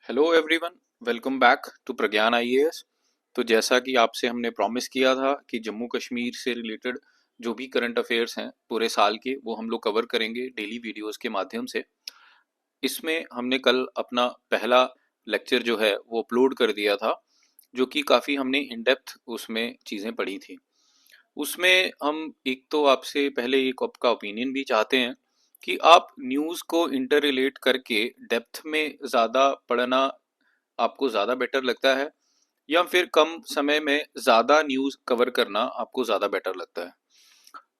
Hello everyone, welcome back to Pragyan IAS. तो जैसा कि आपसे हमने प्रॉमिस किया था कि जम्मू कश्मीर से रिलेटेड जो भी करंट अफेयर्स हैं पूरे साल के वो हम लोग कवर करेंगे डेली वीडियोस के माध्यम से। इसमें हमने कल अपना पहला लेक्चर जो है वो अपलोड कर दिया था, जो कि काफ़ी हमने इन डेप्थ उसमें चीज़ें पढ़ी थी। उसमें हम एक तो आपसे पहले एक आपका ओपिनियन भी चाहते हैं कि आप न्यूज़ को इंटर रिलेट करके डेप्थ में ज़्यादा पढ़ना आपको ज़्यादा बेटर लगता है, या फिर कम समय में ज़्यादा न्यूज़ कवर करना आपको ज़्यादा बेटर लगता है।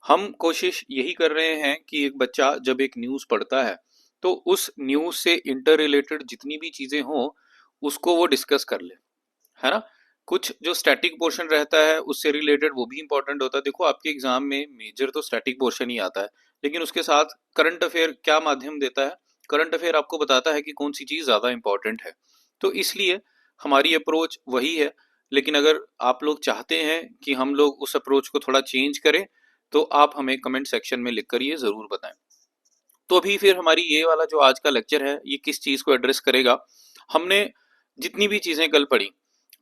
हम कोशिश यही कर रहे हैं कि एक बच्चा जब एक न्यूज़ पढ़ता है तो उस न्यूज़ से इंटर रिलेटेड जितनी भी चीज़ें हों उसको वो डिस्कस कर ले, है ना। कुछ जो स्टैटिक पोर्शन रहता है उससे रिलेटेड वो भी इंपॉर्टेंट होता है। देखो आपके एग्जाम में मेजर तो स्टैटिक पोर्शन ही आता है, लेकिन उसके साथ करंट अफेयर क्या माध्यम देता है, करंट अफेयर आपको बताता है कि कौन सी चीज़ ज़्यादा इंपॉर्टेंट है। तो इसलिए हमारी अप्रोच वही है, लेकिन अगर आप लोग चाहते हैं कि हम लोग उस अप्रोच को थोड़ा चेंज करें तो आप हमें कमेंट सेक्शन में लिख कर ये ज़रूर बताएं। तो अभी फिर हमारी ये वाला जो आज का लेक्चर है ये किस चीज़ को एड्रेस करेगा। हमने जितनी भी चीज़ें कल पढ़ी,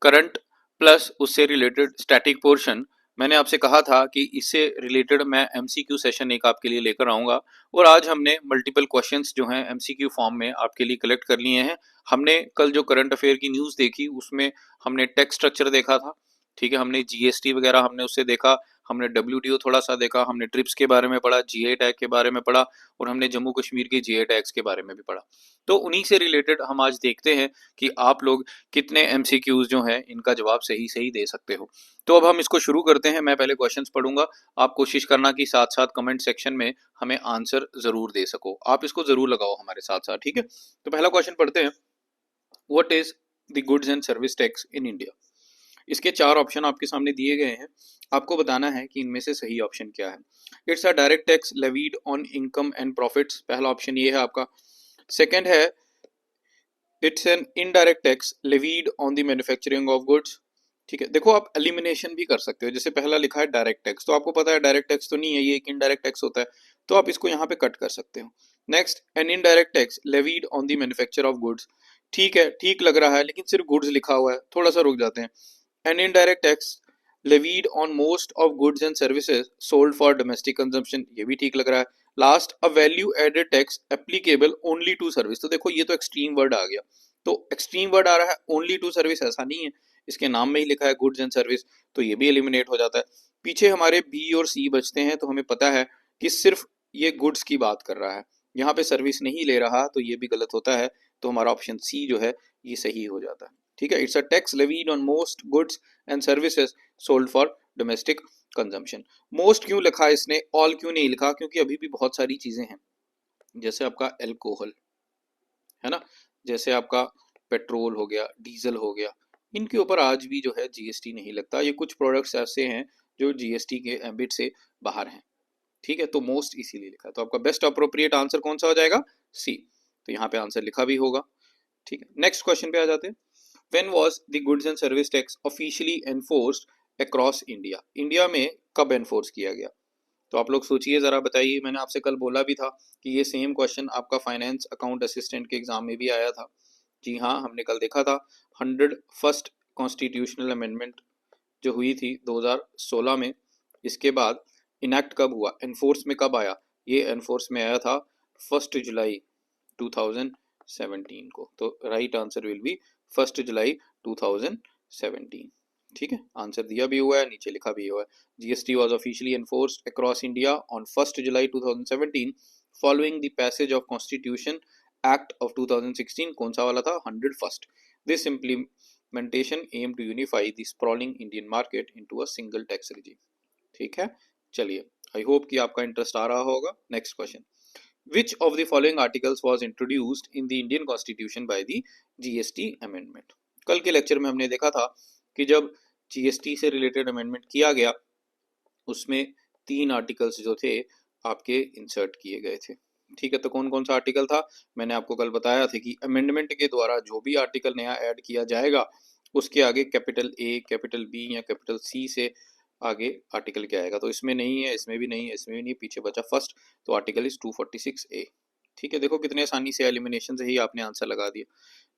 करंट प्लस उससे रिलेटेड स्टैटिक पोर्शन, मैंने आपसे कहा था कि इससे रिलेटेड मैं एमसीक्यू सेशन एक आपके लिए लेकर आऊँगा। और आज हमने मल्टीपल क्वेश्चंस जो हैं एमसीक्यू फॉर्म में आपके लिए कलेक्ट कर लिए हैं। हमने कल जो करंट अफेयर की न्यूज़ देखी उसमें हमने टेक्स्ट स्ट्रक्चर देखा था, ठीक है, हमने जीएसटी वगैरह हमने उससे देखा, हमने डब्ल्यूटीओ थोड़ा सा देखा, हमने ट्रिप्स के बारे में पढ़ा, जीए टैग के बारे में पढ़ा, और हमने जम्मू कश्मीर के जीए टैग्स के बारे में भी पढ़ा। तो उन्हीं से रिलेटेड हम आज देखते हैं कि आप लोग कितने एमसीक्यूज जो हैं इनका जवाब सही सही दे सकते हो। तो अब हम इसको शुरू करते हैं। मैं पहले क्वेश्चंस पढ़ूंगा, आप कोशिश करना कि साथ साथ कमेंट सेक्शन में हमें आंसर जरूर दे सको, आप इसको जरूर लगाओ हमारे साथ साथ, ठीक है। तो पहला क्वेश्चन पढ़ते हैं। What is the goods and service tax in India. इसके चार ऑप्शन आपके सामने दिए गए हैं, आपको बताना है कि इनमें से सही ऑप्शन क्या है। It's a direct tax levied on income and profits, पहला ऑप्शन ये है आपका। सेकंड है it's an indirect tax levied on the manufacturing of goods, ठीक है। देखो आप एलिमिनेशन भी कर सकते हो, जैसे पहला लिखा है डायरेक्ट टैक्स, तो आपको पता है डायरेक्ट टैक्स तो नहीं है, ये एक इनडायरेक्ट टैक्स होता है, तो आप इसको यहाँ पे कट कर सकते हो। Next, an indirect tax levied on the manufacture of goods, ठीक है, ठीक लग रहा है, लेकिन सिर्फ गुड्स लिखा हुआ है, थोड़ा सा रुक जाते हैं। N indirect tax levied on most of goods and services sold for domestic consumption, ये भी ठीक लग रहा है। Last, a value added tax applicable only to service, तो देखो ये तो एक्सट्रीम वर्ड आ गया, तो एक्सट्रीम वर्ड आ रहा है, ओनली टू सर्विस ऐसा नहीं है, इसके नाम में ही लिखा है गुड्स एंड सर्विस, तो ये भी एलिमिनेट हो जाता है। पीछे हमारे बी और सी बचते हैं, तो हमें पता है कि सिर्फ ये गुड्स की बात कर रहा है, यहाँ पे सर्विस नहीं ले रहा, तो ये भी गलत होता है, तो हमारा ऑप्शन सी जो है ये सही हो जाता है, ठीक है। It's a tax levied on most goods and services sold for domestic consumption. Most क्यों लिखा है इसने, ऑल क्यों नहीं लिखा, क्योंकि अभी भी बहुत सारी चीजें हैं, जैसे आपका एल्कोहल है ना, जैसे आपका पेट्रोल हो गया, डीजल हो गया, इनके ऊपर आज भी जो है जीएसटी नहीं लगता। ये कुछ प्रोडक्ट्स ऐसे हैं जो जीएसटी के एम्बिट से बाहर हैं, ठीक है। तो मोस्ट इसीलिए लिखा है, तो आपका बेस्ट अप्रोप्रिएट आंसर कौन सा हो जाएगा, सी। तो यहाँ पे आंसर लिखा भी होगा, ठीक है। नेक्स्ट क्वेश्चन पे आ जाते हैं। When was the goods and service tax officially enforced across India, India में कब एनफोर्स किया गया। तो आप लोग सोचिए जरा, बताइए। मैंने आपसे कल बोला भी था कि ये सेम क्वेश्चन आपका फाइनेंस अकाउंट असिस्टेंट के एग्जाम में भी आया था। जी हाँ, हमने कल देखा था 101st कॉन्स्टिट्यूशनल अमेंडमेंट जो हुई थी 2016 में, इसके बाद इनैक्ट कब हुआ, एनफोर्स में कब आया, ये एनफोर्स में आया था 1 जुलाई 2017 को। तो right answer will be 1 July 2017, ठीक है। आंसर दिया भी हुआ है, नीचे लिखा भी हुआ है। GST was officially enforced across India on 1 July 2017 following the passage of constitution act of 2016, कौन सा वाला था, 101st। This implementation aim to unify the sprawling Indian market into a single tax regime, ठीक है। चलिए, आई होप कि आपका interest आ रहा होगा। Next question, which of the following articles was introduced in the Indian Constitution by the GST amendment। कल के lecture में हमने देखा था कि जब जीएसटी से रिलेटेड अमेंडमेंट किया गया उसमें 3 आर्टिकल्स जो थे आपके इंसर्ट किए गए थे, ठीक है। तो कौन कौन सा आर्टिकल था, मैंने आपको कल बताया था कि अमेंडमेंट के द्वारा जो भी आर्टिकल नया ऐड किया जाएगा उसके आगे कैपिटल ए, कैपिटल बी या कैपिटल सी से आगे आर्टिकल क्या आएगा। तो इसमें नहीं है, इसमें भी नहीं है, इसमें भी नहीं, पीछे बचा फर्स्ट, तो आर्टिकल इज 246A, ठीक है। देखो कितने आसानी से एलिमिनेशन से ही आपने आंसर लगा दिया।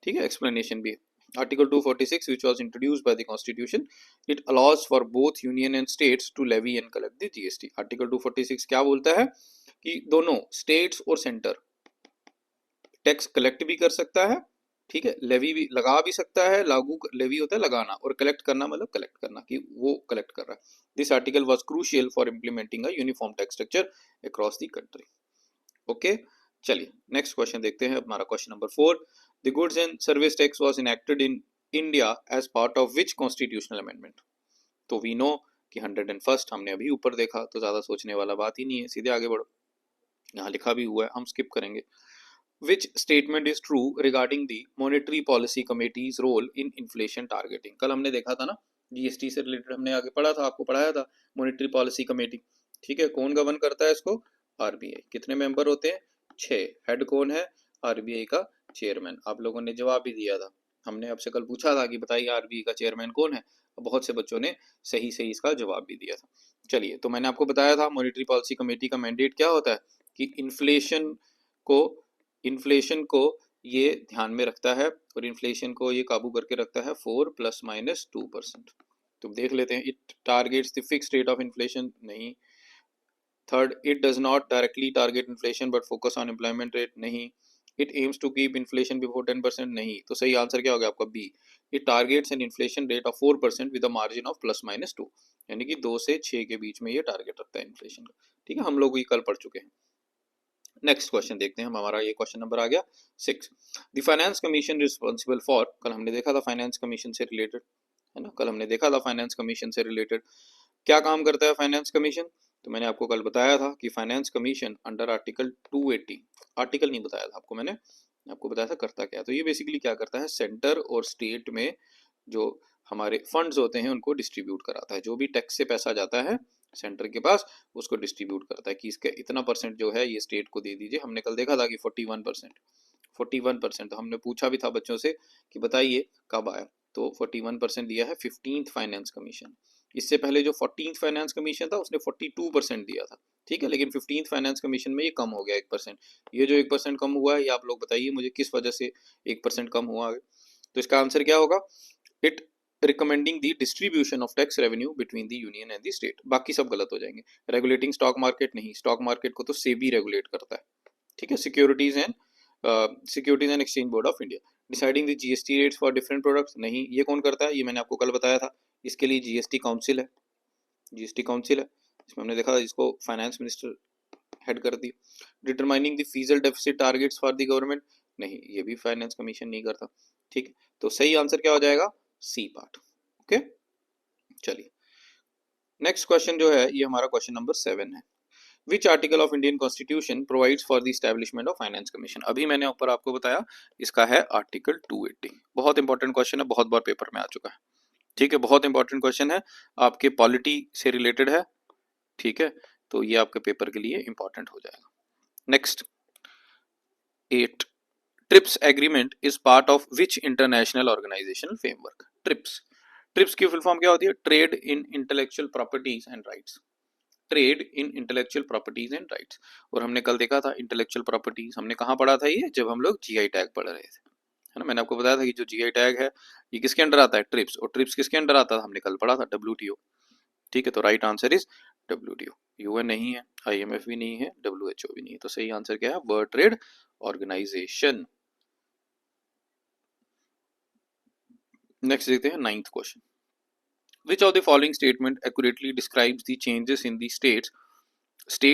ठीक है, एक्सप्लेनेशन भी है। Article 246 which was introduced by the constitution, it allows for both union and states to levy and collect the GST। Article 246 क्या बोलता है कि दोनों स्टेट्स और सेंटर टैक्स कलेक्ट भी कर सकता है, ठीक है, लेवी भी लगा भी सकता है, लागू लेवी होता है लगाना और कलेक्ट करना मतलब कलेक्ट करना कि वो कलेक्ट कर रहा है। This article was crucial for implementing a uniform tax structure across the country. Okay, चलिए नेक्स्ट क्वेश्चन देखते हैं, हमारा question number 4। The goods and service tax was enacted in India as part of which constitutional amendment. तो we know कि 101 हमने अभी ऊपर देखा, तो ज्यादा सोचने वाला बात ही नहीं है, सीधे आगे बढ़ो। यहाँ लिखा भी हुआ है, हम स्किप करेंगे। Which statement is true regarding the monetary policy committee's role in inflation targeting। कल हमने देखा था ना, जीएसटी से रिलेटेड हमने आगे पढ़ा था, आपको पढ़ाया था मॉनेटरी पॉलिसी कमेटी। ठीक है, कौन गवर्न करता है इसको? आरबीआई। कितने मेंबर होते हैं? 6। हेड कौन है? आरबीआई का चेयरमैन। आप लोगों ने जवाब भी दिया था, हमने आपसे कल पूछा था कि बताइए आरबीआई का चेयरमैन कौन है, बहुत से बच्चों ने सही सही इसका जवाब भी दिया था। चलिए, तो मैंने आपको बताया था मॉनेटरी पॉलिसी कमेटी का मैंडेट क्या होता है कि इन्फ्लेशन को ये ध्यान में रखता है और इन्फ्लेशन को ये काबू करके रखता है 4 ± 2%। तो देख लेते हैं, it targets the fixed rate of inflation, नहीं। Third, it does not directly target inflation but focus on employment rate, नहीं। It aims to keep inflation before 10%, नहीं। तो सही आंसर क्या हो गया आपका? B. It targets an inflation rate of 4% with a margin of ±2, यानी कि 2 से 6 के बीच में ये टारगेट रखता है इन्फ्लेशन का। ठीक है, हम लोग ये कल पढ़ चुके हैं। नेक्स्ट क्वेश्चन देखते हैं, हमारा ये क्वेश्चन नंबर आ गया 6। The finance commission responsible for, कल हमने देखा था फाइनेंस कमीशन से रिलेटेड, है ना, कल हमने देखा था फाइनेंस कमीशन से रिलेटेड क्या काम करता है फाइनेंस कमीशन। तो मैंने आपको कल बताया था कि finance commission under article 280, article नहीं बताया था आपको मैंने, आपको बताया था करता क्या है। तो ये बेसिकली क्या करता है, सेंटर और स्टेट में जो हमारे फंड्स होते हैं उनको डिस्ट्रीब्यूट कराता है। जो भी टैक्स से पैसा जाता है सेंटर के पास, उसको डिस्ट्रीब्यूट करता है कि इसका इतना परसेंट जो है ये स्टेट को दे दीजिए। हमने कल देखा था कि 41%। तो हमने पूछा भी था बच्चों से कि बताइए कब आया, तो 41% दिया है 15th फाइनेंस कमीशन। इससे पहले जो 14th फाइनेंस कमीशन था उसने 42% दिया था, ठीक है, लेकिन 15th फाइनेंस कमीशन में ये कम हो गया 1%। ये जो 1% कम हुआ है, ये आप लोग बताइए मुझे किस वजह से 1% कम हुआ है। तो इसका आंसर क्या होगा? It recommending the distribution of tax revenue between the union and the state. बाकी सब गलत हो जाएंगे। रेगुलेटिंग स्टॉक मार्केट, नहीं, स्टॉक मार्केट को तो सेबी रेगुलेट करता है, ठीक है। Securities and exchange board of India. Deciding the GST rates for different products, नहीं, ये कौन करता है? ये मैंने आपको कल बताया था, इसके लिए जीएसटी काउंसिल है, जीएसटी काउंसिल है, इसमें हमने देखा था, इसको फाइनेंस मिनिस्टर हेड कर दी। Determining the physical deficit targets for the government, नहीं, ये भी फाइनेंस कमीशन नहीं करता, ठीक। तो सही आंसर क्या हो जाएगा? C part. ओके, चलिए नेक्स्ट क्वेश्चन जो है ये हमारा क्वेश्चन नंबर 7 है। Which article of Indian constitution provides for the establishment of finance commission. अभी मैंने ऊपर आपको बताया, इसका है आर्टिकल 280। बहुत इंपॉर्टेंट क्वेश्चन है, बहुत बार पेपर में आ चुका है, ठीक है, बहुत इंपॉर्टेंट क्वेश्चन है, आपके पॉलिटी से रिलेटेड है, ठीक है, तो ये आपके पेपर के लिए इंपॉर्टेंट हो जाएगा। Next 8, TRIPS agreement is part of which international organizational framework. TRIPS की फुल फॉर्म क्या होती है? Trade in intellectual properties and rights, trade in intellectual properties and rights. और हमने कल देखा था इंटेलेक्चुअल प्रॉपर्टीज, हमने कहाँ पढ़ा था ये? जब हम लोग जीआई टैग पढ़ रहे थे, है ना। मैंने आपको बताया था कि जो जीआई टैग है ये किसके अंडर आता है? ट्रिप्स। और ट्रिप्स किसके अंडर आता था? हमने कल पढ़ा था डब्ल्यूटीओ, ठीक है। तो right answer is WTO. UN नहीं है, आईएमएफ भी नहीं है, डब्ल्यूएचओ भी नहीं है, तो सही आंसर क्या है? World trade organisation. नेक्स्ट देखते हैं 9th question. Which of the following statement accurately describes the changes in the state's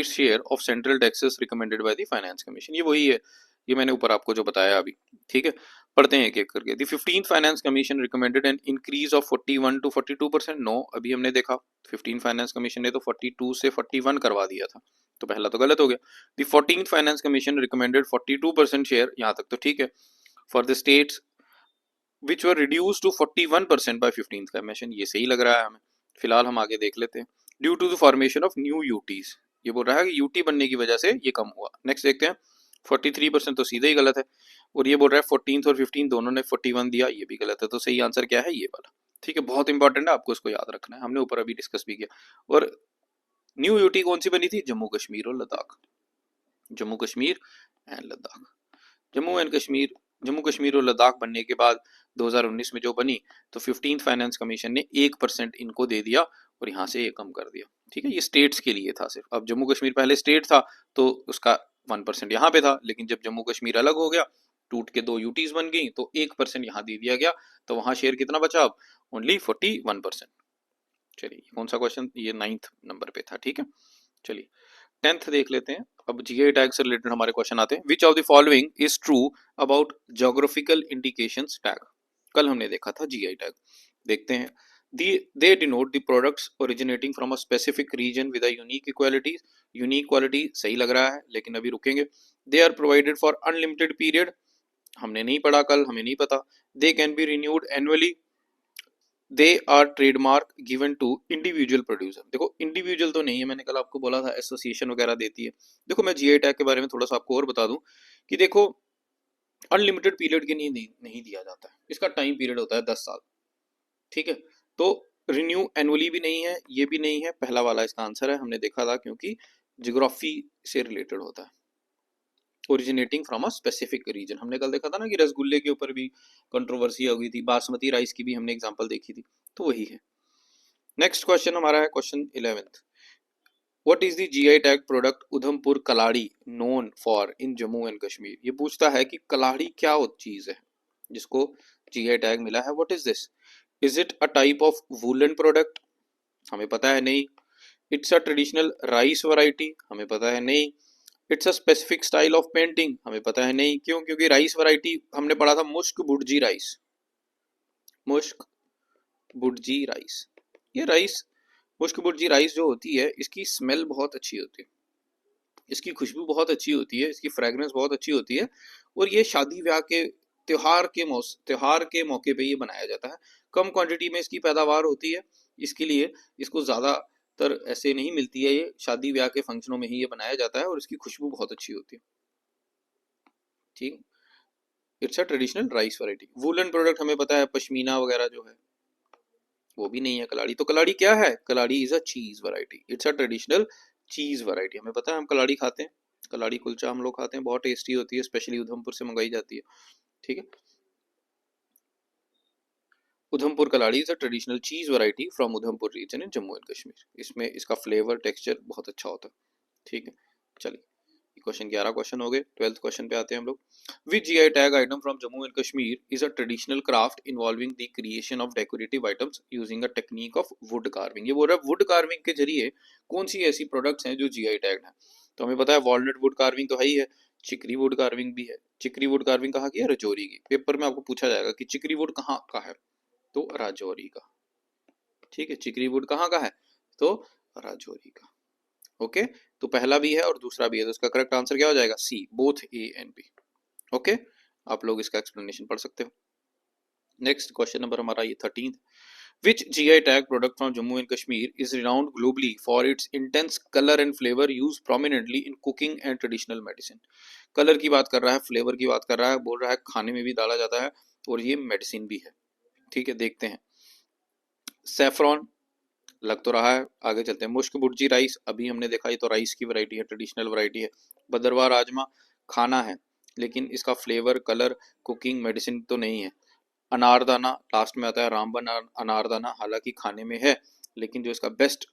share of central taxes recommended by the finance commission? ये वही है, ये मैंने ऊपर आपको जो बताया अभी, ठीक है। पढ़ते हैं एक एक करके। The 15th finance commission recommended an increase of 41 to 42%। No, अभी हमने देखा 15 फाइनेंस कमीशन ने तो 42 से 41 करवा दिया था, तो पहला तो गलत हो गया। The 14th finance commission recommended 42% share, यहाँ तक तो ठीक है। For the states which were reduced to 41% by 15th commission, ये सही लग रहा है हमें। फिलहाल हम आगे देख लेते हैं। Due to the formation of new UTs, ये बोल रहा है कि यूटी बनने की वजह से ये कम हुआ। नेक्स्ट देखते हैं 43% तो सीधे ही गलत है, और ये बोल रहा है 14th और 15 दोनों ने 41 दिया, ये भी गलत है। तो सही आंसर क्या है? ये वाला, ठीक है, बहुत इंपॉर्टेंट है, आपको इसको याद रखना है, हमने ऊपर अभी डिस्कस भी किया। और न्यू यूटी कौन सी बनी थी? जम्मू कश्मीर और लद्दाख, जम्मू कश्मीर एंड लद्दाख। जम्मू एंड कश्मीर जम्मू कश्मीर और लद्दाख बनने के बाद 2019 में जो बनी, तो 15th फाइनेंस कमीशन ने 1% इनको दे दिया और यहाँ से ये कम कर दिया। ठीक है, ये स्टेट्स के लिए था सिर्फ। अब जम्मू कश्मीर पहले स्टेट था तो उसका 1% यहाँ पे था, लेकिन जब जम्मू कश्मीर अलग हो गया, टूट के 2 यूटीज बन गई, तो 1% यहाँ दे दिया गया, तो वहां शेयर कितना बचा अब? ओनली 41%। चलिए कौन सा क्वेश्चन? ये 9th नंबर पे था। ठीक है, चलिए 10th देख लेते हैं। अब जीआई टैग से रिलेटेड हमारे क्वेश्चन आते हैं। Which of the following is true about geographical indications tag? कल हमने देखा था जीआई टैग, देखते हैं। They denote the products originating from a specific region with a unique quality. Unique quality सही लग रहा है, लेकिन अभी रुकेंगे। They are provided for unlimited period, हमने नहीं पढ़ा कल, हमें नहीं पता। They can be renewed annually. They are trademark given to individual producer. देखो इंडिविजुअल तो नहीं है, मैंने कल आपको बोला था एसोसिएशन वगैरह देती है। देखो मैं जीआई टैग के बारे में थोड़ा सा आपको और बता दूं कि देखो अनलिमिटेड पीरियड के लिए नहीं दिया जाता है, इसका टाइम पीरियड होता है 10 साल। ठीक है, तो रिन्यू एनुअली भी नहीं है, ये भी नहीं है, पहला वाला इसका आंसर है। हमने देखा था क्योंकि जियोग्राफी से रिलेटेड होता है, originating from a specific region. हमने कल देखा था ना कि रसगुल्ले के ऊपर भी कंट्रोवर्सी हो गई थी, बासमती राइस की भी हमने एग्जांपल देखी थी, तो वही है। नेक्स्ट क्वेश्चन हमारा है question 11th। What is the GI tag product Udhampur Kaladi known for in Jammu and Kashmir? ये पूछता है कि कलाड़ी क्या चीज है जिसको जीआई टैग मिला है। What is this? Is it a type of woollen product? हमें पता है नहीं। It's a traditional rice variety? हमें पता है नहीं। It's a specific style of painting? हमें पता है नहीं। क्यों? क्योंकि राइस वैरायटी हमने पढ़ा था मुश्क बुर्जी राइस, मुश्क बुर्जी राइस। ये राइस मुश्क बुर्जी राइस जो होती है, इसकी स्मेल बहुत अच्छी होती है, इसकी खुशबू बहुत अच्छी होती है, इसकी फ्रेगरेंस बहुत अच्छी होती है, और ये शादी ब्याह के त्योहार के मौके पे ये बनाया जाता है। कम क्वांटिटी में इसकी पैदावार होती है, इसके लिए इसको ज़्यादातर ऐसे नहीं मिलती है, ये शादी ब्याह के फंक्शनों में ही ये बनाया जाता है, और इसकी खुशबू बहुत अच्छी होती है। ठीक, it's a traditional rice variety. Woollen product हमें पता है पश्मीना वगैरह जो है, वो भी नहीं है कलाड़ी। तो कलाड़ी क्या है? कलाड़ी इज अ चीज variety, it's a traditional cheese variety. हमें पता है, हम कलाड़ी खाते हैं, कलाड़ी कुलचा हम लोग खाते हैं, बहुत टेस्टी होती है, स्पेशली उधमपुर से मंगाई जाती है। ठीक है, Udhampur Kaladi is a traditional cheese variety from Udhampur region in Jammu and Kashmir. इसमें इसका फ्लेवर टेक्सचर बहुत अच्छा होता है। ठीक है, चलिए क्वेश्चन 11 क्वेश्चन हो गए। 12th क्वेश्चन पे आते हैं हम लोग। Which GI tag item from Jammu and Kashmir is a traditional craft involving the creation of decorative items using a technique of wood carving? ये बोल रहा है वुड कार्विंग के जरिए कौन सी ऐसी प्रोडक्ट्स हैं जो जीआई टैग है। तो हमें पता है वॉलनट वुड कार्विंग तो है ही है, चिकरी वुड कार्विंग भी है। चिकरी वुड कार्विंग कहाँ की है? राजौरी की। पेपर में आपको पूछा जाएगा कि चिकरी वुड कहाँ का है, तो राजौरी का। ठीक है, चिकरी वुड कहाँ का है? तो राजौरी का। ओके, तो पहला भी है और दूसरा भी है, तो इसका करेक्ट आंसर क्या हो जाएगा? C, both A and B. Okay, आप लोग इसका एक्सप्लेनेशन पढ़ सकते हो। नेक्स्ट क्वेश्चन नंबर हमारा ये 13th। Which GI tag product from Jammu and Kashmir is renowned globally for its intense colour and flavour use prominently in cooking and traditional medicine? Colour की बात कर रहा है, फ्लेवर की बात कर रहा है, बोल रहा है खाने में भी डाला जाता है, और ये मेडिसिन भी है। ठीक है, देखते हैं। सेफ्रॉन लग तो रहा है, आगे चलते हैं। मुश्क बुर्जी राइस अभी हमने देखा, ये तो राइस की वैरायटी है, ट्रेडिशनल वैरायटी है। भदरवा राजमा खाना है, लेकिन इसका फ्लेवर, कलर, कुकिंग, मेडिसिन तो नहीं है। अनारदाना लास्ट में आता है, रामबन अनारदाना, हालांकि खाने में है, लेकिन जो इसका बेस्ट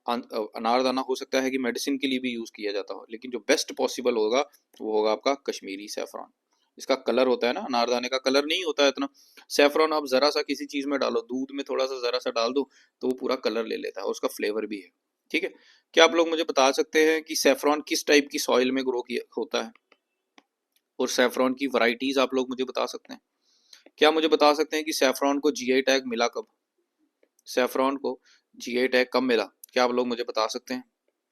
अनारदाना हो सकता है कि मेडिसिन के लिए भी यूज किया जाता हो, लेकिन जो बेस्ट पॉसिबल होगा वो होगा आपका कश्मीरी सैफरॉन। इसका कलर होता है ना, अनारदाने का कलर नहीं होता है इतना। सैफरॉन आप जरा सा किसी चीज में डालो, दूध में थोड़ा सा जरा सा डाल दो, तो वो पूरा कलर ले लेता है, और उसका फ्लेवर भी है। ठीक है, क्या आप लोग मुझे बता सकते हैं कि सैफरॉन किस टाइप की सॉइल में ग्रो किया होता है, और सैफरॉन की वैरायटीज आप लोग मुझे बता सकते हैं? क्या मुझे बता सकते हैं कि सैफरॉन को जीआई टैग मिला कब? सैफरॉन को जीआई टैग कब मिला? क्या आप लोग मुझे बता सकते हैं?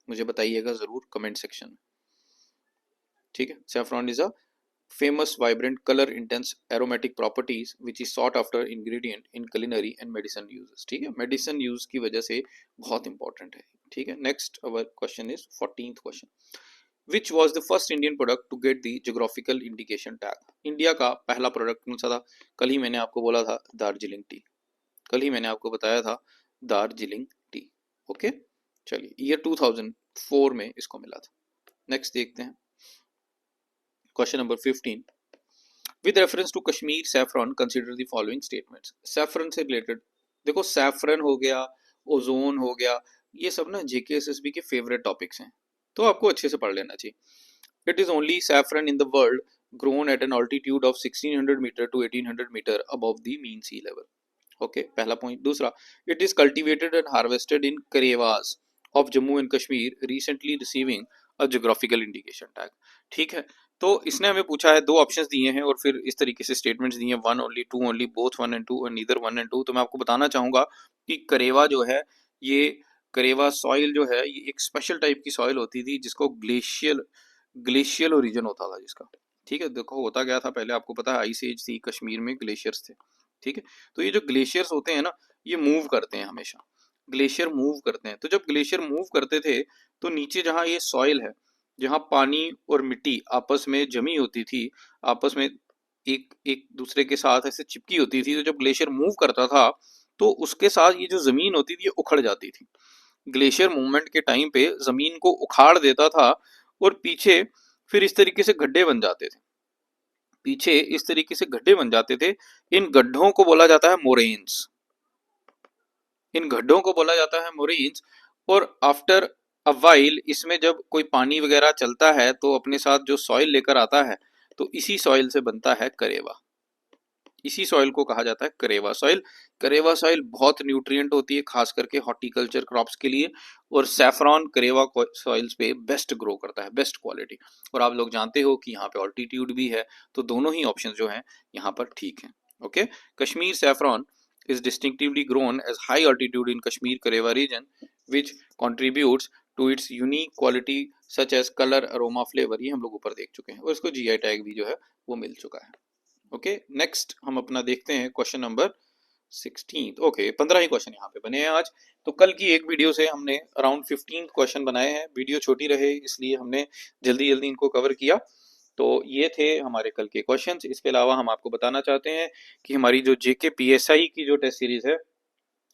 मुझे बताइएगा जरूर कमेंट सेक्शन में। ठीक है, saffron is a famous vibrant color intense aromatic properties which is sought after ingredient in culinary and medicine uses। ठीक है, मेडिसिन यूज की वजह से बहुत इंपॉर्टेंट है। ठीक है, next our question is 14th question. Which was the first Indian product to get the geographical indication tag? India का पहला प्रोडक्ट कौन सा था? कल ही मैंने आपको बोला था दार्जिलिंग टी, कल ही मैंने आपको बताया था दार्जिलिंग टी। ओके, चलिए ईयर 2004 में इसको मिला था। नेक्स्ट देखते हैं question number 15। With reference to Kashmir saffron consider the following statements. Saffron से रिलेटेड देखो, सैफरन हो गया, ओजोन हो गया, ये सब ना जेके एसएसबी के फेवरेट टॉपिक्स हैं, तो आपको अच्छे से पढ़ लेना चाहिए। It is only saffron in the world grown at an altitude of 1600 metre to 1800 metre above the mean sea level. Okay, पहला पॉइंट। दूसरा, it is cultivated and harvested in Karewas of Jammu and Kashmir recently receiving a geographical indication tag. ठीक है, तो इसने हमें पूछा है, दो ऑप्शंस दिए हैं और फिर इस तरीके से स्टेटमेंट्स दिए हैं, one only, two only, both one and two और नीदर वन एंड टू। तो मैं आपको बताना चाहूंगा कि करेवा जो है, ये करेवा सॉइल जो है, ये एक स्पेशल टाइप की सॉइल होती थी जिसको ग्लेशियल ग्लेशियल ओरिजिन होता था जिसका। ठीक है, देखो होता क्या था, पहले आपको पता है आइस एज थी, कश्मीर में ग्लेशियर्स थे। ठीक है, तो ये जो ग्लेशियर्स होते हैं ना, ये मूव करते हैं हमेशा, ग्लेशियर मूव करते हैं। तो जब ग्लेशियर मूव करते थे तो नीचे जहाँ ये सॉइल है, जहाँ पानी और मिट्टी आपस में जमी होती थी, आपस में एक एक दूसरे के साथ ऐसे चिपकी होती थी, तो जब ग्लेशियर मूव करता था तो उसके साथ ये जो जमीन होती थी ये उखड़ जाती थी। ग्लेशियर मूवमेंट के टाइम पे जमीन को उखाड़ देता था और पीछे फिर इस तरीके से गड्ढे बन जाते थे, पीछे इस तरीके से गड्ढे बन जाते थे। इन गड्ढों को बोला जाता है मोरेन्स, इन गड्ढों को बोला जाता है मोरेन्स। और आफ्टर अ वाइल इसमें जब कोई पानी वगैरह चलता है तो अपने साथ जो सॉइल लेकर आता है, तो इसी सॉइल से बनता है करेवा। इसी सॉइल को कहा जाता है करेवा सॉइल। करेवा सॉइल बहुत न्यूट्रिएंट होती है, खास करके हॉर्टिकल्चर क्रॉप्स के लिए, और सैफरॉन करेवा सॉइल्स पे बेस्ट ग्रो करता है, बेस्ट क्वालिटी। और आप लोग जानते हो कि यहाँ पे ऑल्टीट्यूड भी है, तो दोनों ही ऑप्शन जो हैं यहाँ पर ठीक हैं। Okay, Kashmir saffron is distinctively grown as high altitude in Kashmir Karewa region, which contributes to its unique quality such as color, aroma, flavor। ये हम लोग ऊपर देख चुके हैं और इसको जीआई टैग भी जो है वो मिल चुका है। ओके, नेक्स्ट हम अपना देखते हैं क्वेश्चन नंबर 16। ओके, 15 ही क्वेश्चन यहाँ पे बने हैं आज। तो कल की एक वीडियो से हमने अराउंड 15 क्वेश्चन बनाए हैं, वीडियो छोटी रहे इसलिए हमने जल्दी जल्दी इनको कवर किया। तो ये थे हमारे कल के क्वेश्चंस। इसके अलावा हम आपको बताना चाहते हैं कि हमारी जो जेके पीएसआई की जो टेस्ट सीरीज है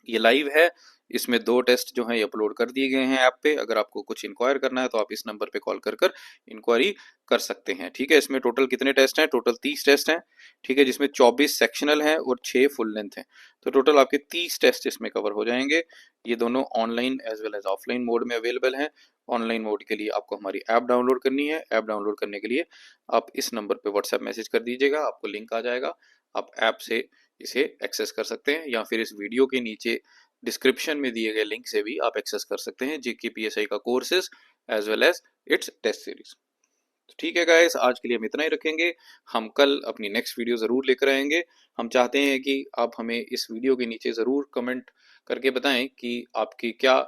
ये लाइव है। इसमें 2 टेस्ट जो हैं ये अपलोड कर दिए गए हैं ऐप पे। अगर आपको कुछ इंक्वायर करना है तो आप इस नंबर पे कॉल कर कर इंक्वायरी कर सकते हैं। ठीक है, इसमें टोटल कितने टेस्ट हैं? टोटल 30 टेस्ट हैं। ठीक है, जिसमें 24 सेक्शनल हैं और 6 फुल लेंथ हैं। तो टोटल आपके 30 टेस्ट इसमें कवर हो जाएंगे। ये दोनों online as well as offline mode में अवेलेबल हैं। ऑनलाइन मोड के लिए आपको हमारी ऐप डाउनलोड करनी है। ऐप डाउनलोड करने के लिए आप इस नंबर पे व्हाट्सएप मैसेज कर दीजिएगा, आपको लिंक आ जाएगा, आप ऐप से इसे एक्सेस कर सकते हैं, या फिर इस वीडियो के नीचे डिस्क्रिप्शन में दिए गए लिंक से भी आप एक्सेस कर सकते हैं जेके पीएसआई का courses as well as its test series. तो ठीक है गाइस, आज के लिए हम इतना ही रखेंगे। हम कल अपनी नेक्स्ट वीडियो ज़रूर लेकर आएंगे। हम चाहते हैं कि आप हमें इस वीडियो के नीचे ज़रूर कमेंट करके बताएं कि आपकी क्या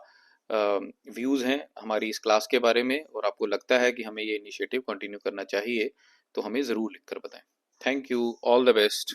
व्यूज़ हैं हमारी इस क्लास के बारे में, और आपको लगता है कि हमें ये इनिशिएटिव कंटिन्यू करना चाहिए तो हमें ज़रूर लिख कर बताएं। Thank you, all the best.